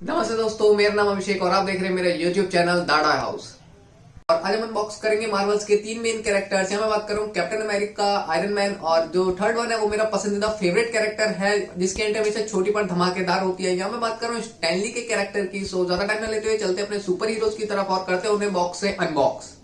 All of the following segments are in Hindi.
नमस्ते दोस्तों, मेरा नाम अभिषेक और आप देख रहे हैं मेरा यूट्यूब चैनल दाड़ा हाउस। और आज हम अनबॉक्स करेंगे मार्वल्स के 3 मेन कैरेक्टर्स। यहाँ मैं बात कर रहा हूँ कैप्टन अमेरिका, आयरन मैन और जो थर्ड वन है वो मेरा पसंदीदा फेवरेट कैरेक्टर है जिसकी एंट्री हमेशा छोटी पर धमाकेदार होती है। यहाँ मैं बात कर रहा हूँ स्टैनली के कैरेक्टर की। सो ज्यादा टाइम न लेते हुए चलते अपने सुपर हीरोज की तरफ और करते हैं उन्हें बॉक्स से अनबॉक्स।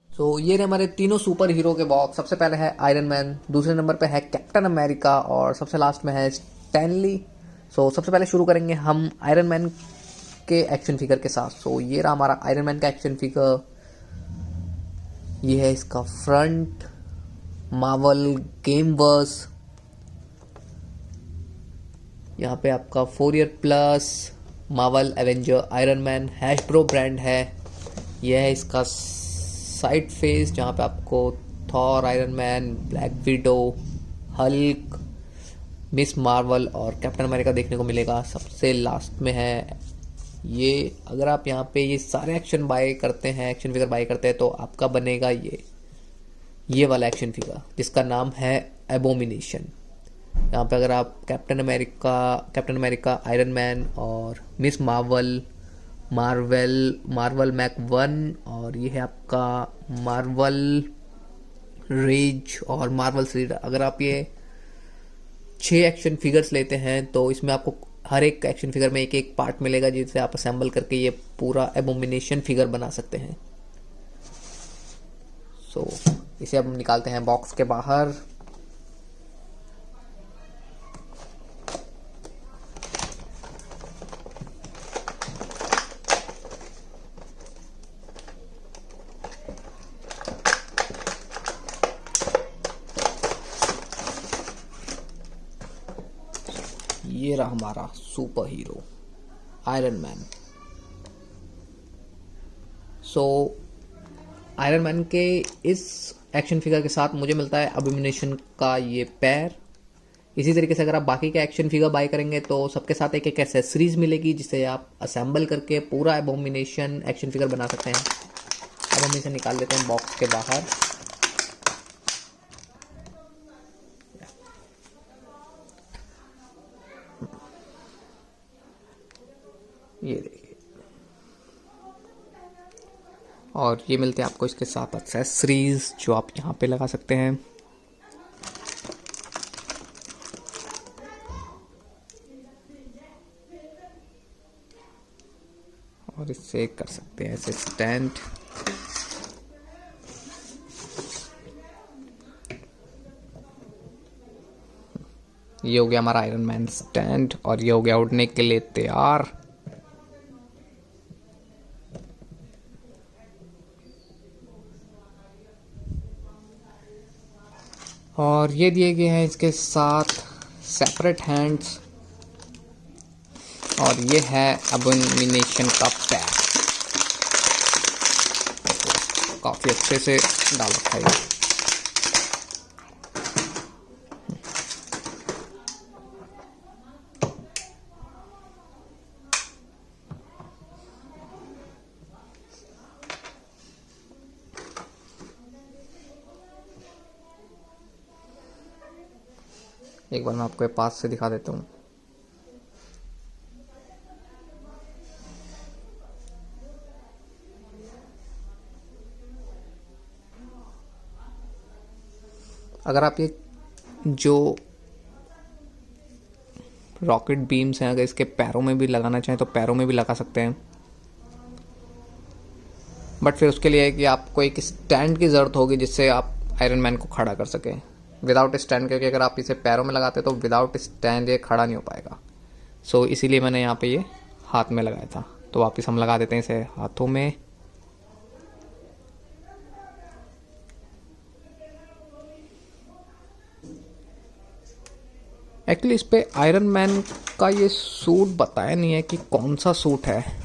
तो ये रहे हमारे तीनों सुपर हीरो के बॉक्स। सबसे पहले है आयरन मैन, दूसरे नंबर पे है कैप्टन अमेरिका और सबसे लास्ट में है स्टैनली। सो सबसे पहले शुरू करेंगे हम आयरन मैन के एक्शन फिगर के साथ। सो ये रहा हमारा आयरन मैन का एक्शन फिगर। ये है इसका फ्रंट, मार्वल गेम वर्स। यहाँ पे आपका 4 year plus Marvel Avenger Iron Man Hasbro brand है। यह है इसका साइड फेस जहाँ पे आपको Thor, Iron Man, Black Widow, Hulk, Miss Marvel और कैप्टन अमेरिका देखने को मिलेगा। सबसे लास्ट में है ये। अगर आप यहाँ पे ये सारे एक्शन बाय करते हैं, एक्शन फिगर बाय करते हैं तो आपका बनेगा ये वाला एक्शन फिगर जिसका नाम है एबोमिनेशन। यहाँ पे अगर आप कैप्टन अमेरिका, आयरन मैन और मिस मार्वल मैक 1 और ये है आपका मार्वल रेज और मार्वल सीड। अगर आप ये 6 एक्शन फिगर्स लेते हैं तो इसमें आपको हर एक एक्शन फिगर में एक एक पार्ट मिलेगा जिसे आप असेंबल करके ये पूरा एबोमिनेशन फिगर बना सकते हैं। सो इसे अब हम निकालते हैं बॉक्स के बाहर। ये रहा हमारा super hero iron man. So iron man के इस एक्शन फिगर के साथ मुझे मिलता है एबोमिनेशन का ये पैर। इसी तरीके से अगर आप बाकी के एक्शन फिगर बाय करेंगे तो सबके साथ एक एक एसेसरीज मिलेगी जिसे आप असेंबल करके पूरा एबोमिनेशन एक्शन फिगर बना सकते हैं। अब हम इसे निकाल लेते हैं बॉक्स के बाहर। ये देखिए, और ये मिलते हैं आपको इसके साथ एक्सेसरीज जो आप यहाँ पे लगा सकते हैं। और इससे कर सकते हैं ऐसे स्टैंड। ये हो गया हमारा आयरन मैन स्टैंड और ये हो गया उड़ने के लिए तैयार। और ये दिए गए हैं इसके साथ सेपरेट हैंड्स और ये है एबोमिनेशन का पैक। काफी अच्छे से डाल रखा है। एक बार मैं आपको पास से दिखा देता हूँ। अगर आप ये जो रॉकेट बीम्स हैं अगर इसके पैरों में भी लगाना चाहें तो पैरों में भी लगा सकते हैं, बट फिर उसके लिए है कि आपको एक स्टैंड की ज़रूरत होगी जिससे आप आयरन मैन को खड़ा कर सकें। विदाउट स्टैंड, क्योंकि अगर आप इसे पैरों में लगाते तो विदाउट स्टैंड ये खड़ा नहीं हो पाएगा। सो इसीलिए मैंने यहाँ पे ये हाथ में लगाया था। तो वापस हम लगा देते हैं इसे हाथों में। एक्चुअली इस पे आयरन मैन का ये सूट बताया नहीं है कि कौन सा सूट है।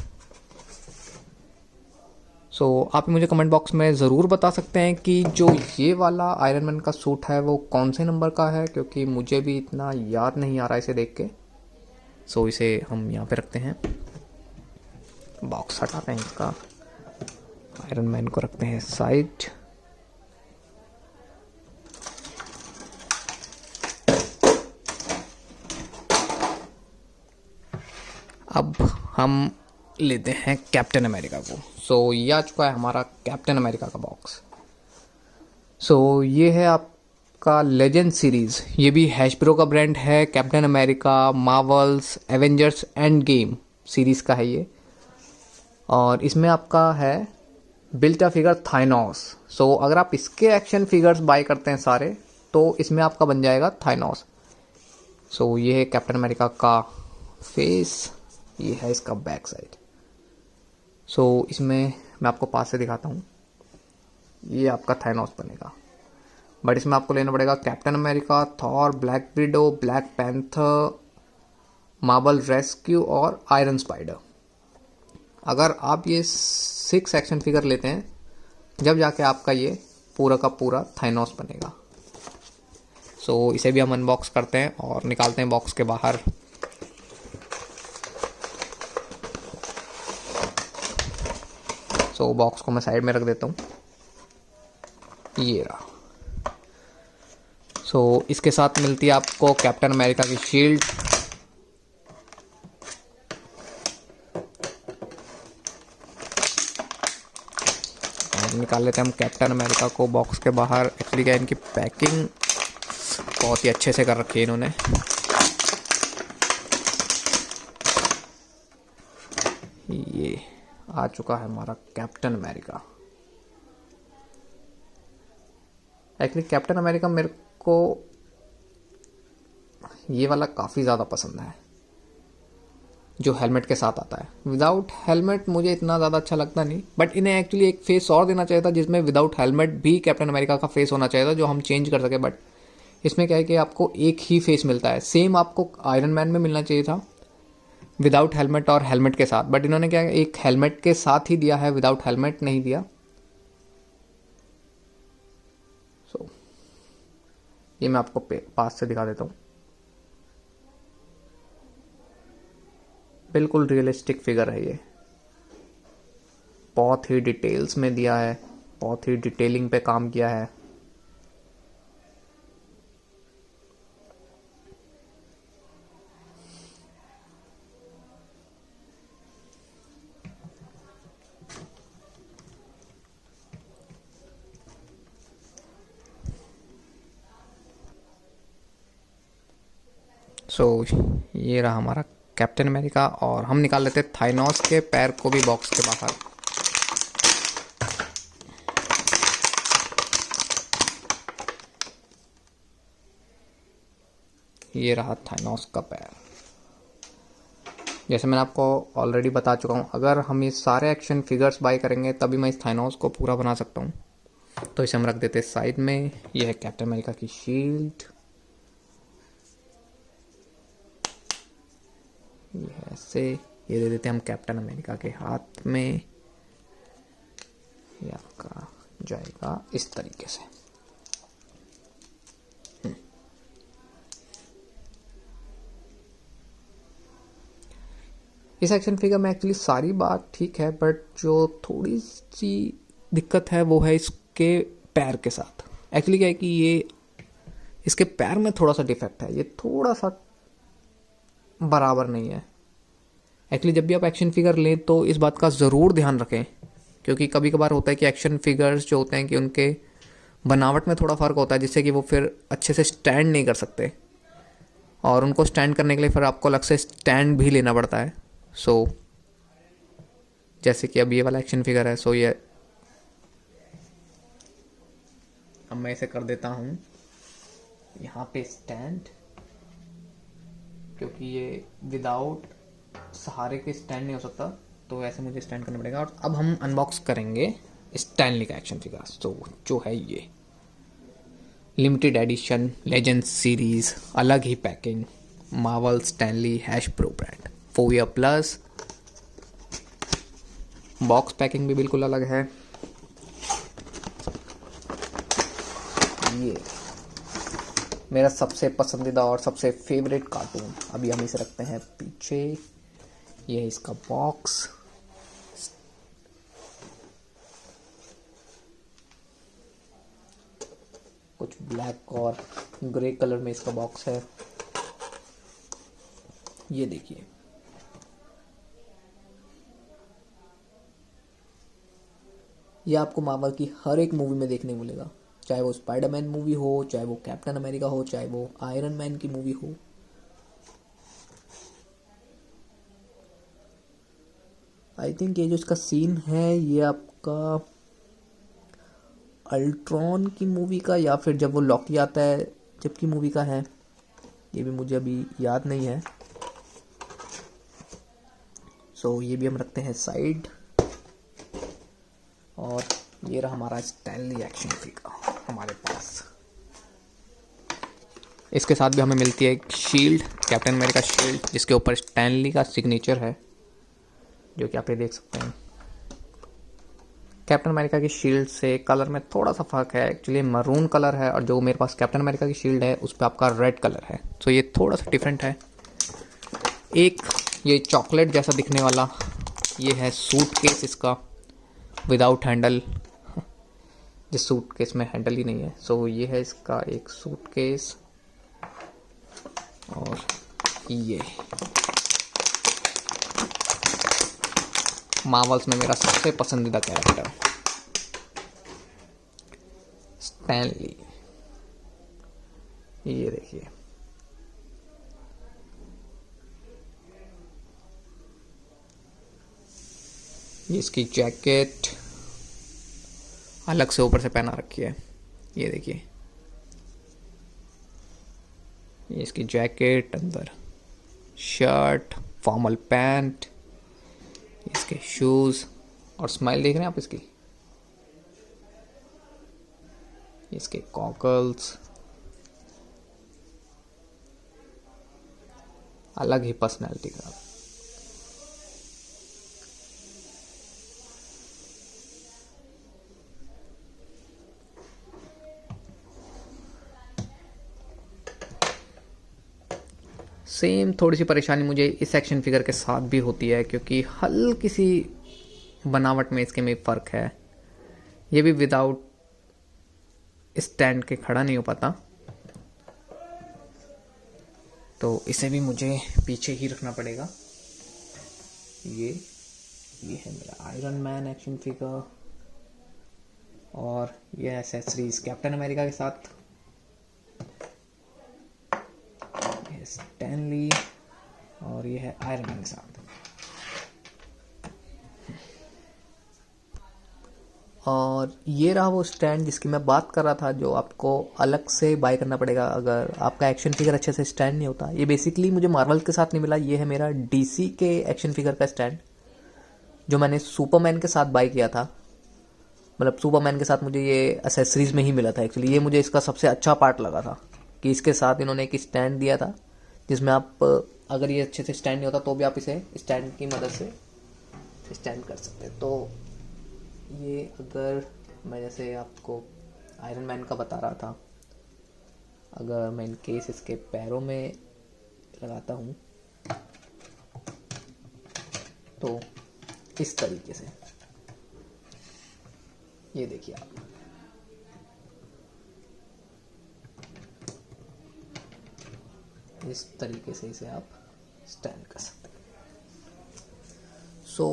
सो आप मुझे कमेंट बॉक्स में ज़रूर बता सकते हैं कि जो ये वाला आयरन मैन का सूट है वो कौन से नंबर का है, क्योंकि मुझे भी इतना याद नहीं आ रहा इसे देख के। सो इसे हम यहाँ पे रखते हैं, बॉक्स हटाते हैं इसका, आयरन मैन को रखते हैं साइड। अब हम लेते हैं कैप्टन अमेरिका को। सो ये आ चुका है हमारा कैप्टन अमेरिका का बॉक्स। सो ये है आपका लेजेंड सीरीज़, ये भी हैशब्रो का ब्रांड है। Captain America, Marvels, Avengers end game series का है ये। और इसमें आपका है बिल्ट अ फिगर थाइनॉस। सो अगर आप इसके एक्शन फिगर्स बाय करते हैं सारे, तो इसमें आपका बन जाएगा थाइनॉस। सो ये है कैप्टन अमेरिका का फेस, ये है इसका बैक साइड। सो इसमें मैं आपको पास से दिखाता हूँ, ये आपका थाइनॉस बनेगा। बट इसमें आपको लेना पड़ेगा captain America, Thor, black window, black panther, Marvel rescue और आयरन स्पाइडर। अगर आप ये 6 एक्शन फिगर लेते हैं, जब जाके आपका ये पूरा का पूरा थाइनॉस बनेगा। सो इसे भी हम अनबॉक्स करते हैं और निकालते हैं बॉक्स के बाहर। सो बॉक्स को मैं साइड में रख देता हूँ, ये रहा। सो इसके साथ मिलती है आपको कैप्टन अमेरिका की शील्ड, और निकाल लेते हैं हम कैप्टन अमेरिका को बॉक्स के बाहर। एक्चुअली क्या, इनकी पैकिंग बहुत ही अच्छे से कर रखी है इन्होंने। ये आ चुका है हमारा captain America. Actually captain America मेरे को ये वाला काफ़ी ज़्यादा पसंद है, जो हेलमेट के साथ आता है। विदाउट हेलमेट मुझे इतना ज़्यादा अच्छा लगता नहीं, बट इन्हें एक्चुअली एक फेस और देना चाहिए था जिसमें विदाउट हेलमेट भी कैप्टन अमेरिका का फेस होना चाहिए था, जो हम चेंज कर सके। बट इसमें क्या है कि आपको एक ही फेस मिलता है। सेम आपको आयरन मैन में मिलना चाहिए था, विदाउट हेलमेट और हेलमेट के साथ। बट इन्होंने क्या, एक हेलमेट के साथ ही दिया है, विदाउट हेलमेट नहीं दिया। सो ये मैं आपको पास से दिखा देता हूँ। बिल्कुल रियलिस्टिक फिगर है ये, बहुत ही डिटेल्स में दिया है, बहुत ही डिटेलिंग पे काम किया है। सो ये रहा हमारा कैप्टन अमेरिका। और हम निकाल लेते हैं थाइनॉस के पैर को भी बॉक्स के बाहर। ये रहा थाइनॉस का पैर। जैसे मैंने आपको ऑलरेडी बता चुका हूँ, अगर हम ये सारे एक्शन फिगर्स बाय करेंगे तभी मैं इस थाइनॉस को पूरा बना सकता हूँ। तो इसे हम रख देते हैं साइड में। ये है कैप्टन अमेरिका की शील्ड, ये है ऐसे। ये दे देते हैं हम कैप्टन अमेरिका के हाथ में। ये आपका जाएगा इस तरीके से। इस एक्शन फिगर में एक्चुअली सारी बात ठीक है, बट जो थोड़ी सी दिक्कत है वो है इसके पैर के साथ। एक्चुअली क्या है कि ये इसके पैर में थोड़ा सा डिफेक्ट है, ये थोड़ा सा बराबर नहीं है। एक्चुअली जब भी आप एक्शन फिगर लें तो इस बात का ज़रूर ध्यान रखें, क्योंकि कभी कभार होता है कि एक्शन फिगर्स जो होते हैं कि उनके बनावट में थोड़ा फ़र्क होता है, जिससे कि वो फिर अच्छे से स्टैंड नहीं कर सकते, और उनको स्टैंड करने के लिए फिर आपको अलग से स्टैंड भी लेना पड़ता है। सो जैसे कि अब ये वाला एक्शन फिगर है, सो ये अब मैं इसे कर देता हूँ यहाँ पे स्टैंड, क्योंकि ये विदाउट सहारे के स्टैंड नहीं हो सकता, तो ऐसे मुझे स्टैंड करना पड़ेगा। और अब हम अनबॉक्स करेंगे स्टैनली का एक्शन फिगर। तो जो है ये लिमिटेड एडिशन लेजेंड सीरीज, अलग ही packing, Marvel Stanley Hasbro brand 4 year plus. Box packing भी बिल्कुल अलग है। ये मेरा सबसे पसंदीदा और सबसे फेवरेट कार्टून, अभी हम इसे रखते हैं पीछे। ये है इसका बॉक्स। कुछ ब्लैक और ग्रे कलर में इसका बॉक्स है। ये देखिए, ये आपको मार्वल की हर एक मूवी में देखने को मिलेगा, चाहे वो स्पाइडरमैन मूवी हो, चाहे वो कैप्टन अमेरिका हो, चाहे वो आयरन मैन की मूवी हो। आई थिंक ये जो इसका सीन है ये आपका अल्ट्रॉन की मूवी का या फिर जब वो लॉकी आता है जबकि मूवी का है, ये भी मुझे अभी याद नहीं है। सो ये भी हम रखते हैं साइड। और ये रहा हमारा स्टैनली एक्शन फिगर हमारे पास। इसके साथ भी हमें मिलती है एक शील्ड, कैप्टन अमेरिका शील्ड, जिसके ऊपर स्टैनली का सिग्नेचर है, जो कि आप ये देख सकते हैं। कैप्टन अमेरिका की शील्ड से कलर में थोड़ा सा फर्क है, एक्चुअली मरून कलर है और जो मेरे पास कैप्टन अमेरिका की शील्ड है उस पर आपका रेड कलर है। सो ये थोड़ा सा डिफरेंट है। एक ये चॉकलेट जैसा दिखने वाला ये है सूट केस इसका, विदाउट हैंडल, जिस सूट केस में हैंडल ही नहीं है। सो ये है इसका एक सूट केस। और ये मार्वल्स में मेरा सबसे पसंदीदा कैरेक्टर स्टैनली। ये देखिए, ये इसकी जैकेट अलग से ऊपर से पहना रखी है। ये देखिए, ये इसकी जैकेट, अंदर शर्ट, फॉर्मल पैंट, इसके शूज और स्माइल देख रहे हैं आप इसकी, इसके गॉगल्स, अलग ही पर्सनैलिटी का। सेम थोड़ी सी परेशानी मुझे इस एक्शन फिगर के साथ भी होती है, क्योंकि हल्की सी बनावट में इसके में फ़र्क है। ये भी विदाउट स्टैंड के खड़ा नहीं हो पाता, तो इसे भी मुझे पीछे ही रखना पड़ेगा। ये है मेरा आयरन मैन एक्शन फिगर और ये एक्सेसरीज कैप्टन अमेरिका के साथ, स्टैनली और ये है आयरन मैन के साथ। और ये रहा वो स्टैंड जिसकी मैं बात कर रहा था, जो आपको अलग से बाय करना पड़ेगा अगर आपका एक्शन फिगर अच्छे से स्टैंड नहीं होता। ये बेसिकली मुझे मार्वल के साथ नहीं मिला, ये है मेरा डीसी के एक्शन फिगर का स्टैंड, जो मैंने सुपरमैन के साथ बाय किया था। मतलब सुपरमैन के साथ मुझे ये एसेसरीज में ही मिला था। एक्चुअली ये मुझे इसका सबसे अच्छा पार्ट लगा था कि इसके साथ इन्होंने एक स्टैंड दिया था, जिसमें आप अगर ये अच्छे से स्टैंड नहीं होता तो भी आप इसे स्टैंड की मदद से स्टैंड कर सकते हैं। तो ये अगर मैं जैसे आपको आयरन मैन का बता रहा था, अगर मैं इन केस इसके पैरों में लगाता हूँ तो इस तरीके से, ये देखिए आप, इस तरीके से इसे आप स्टैंड कर सकते हैं। सो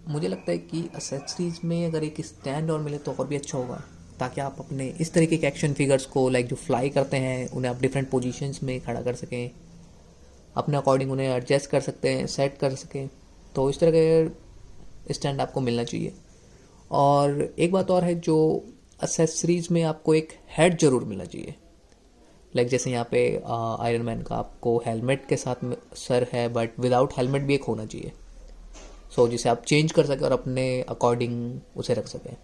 मुझे लगता है कि एक्सेसरीज में अगर एक स्टैंड और मिले तो और भी अच्छा होगा, ताकि आप अपने इस तरीके के एक्शन फिगर्स को लाइक जो फ्लाई करते हैं उन्हें आप डिफरेंट पोजीशंस में खड़ा कर सकें, अपने अकॉर्डिंग उन्हें एडजस्ट कर सकते हैं, सेट कर सकें। तो इस तरह के स्टैंड आपको मिलना चाहिए। और एक बात और है, जो एक्सेसरीज में आपको एक हेड जरूर मिलना चाहिए। लाइक जैसे यहाँ पे आयरन मैन का आपको हेलमेट के साथ सर है, बट विदाउट हेलमेट भी एक होना चाहिए, सो जिसे आप चेंज कर सकें और अपने अकॉर्डिंग उसे रख सकें।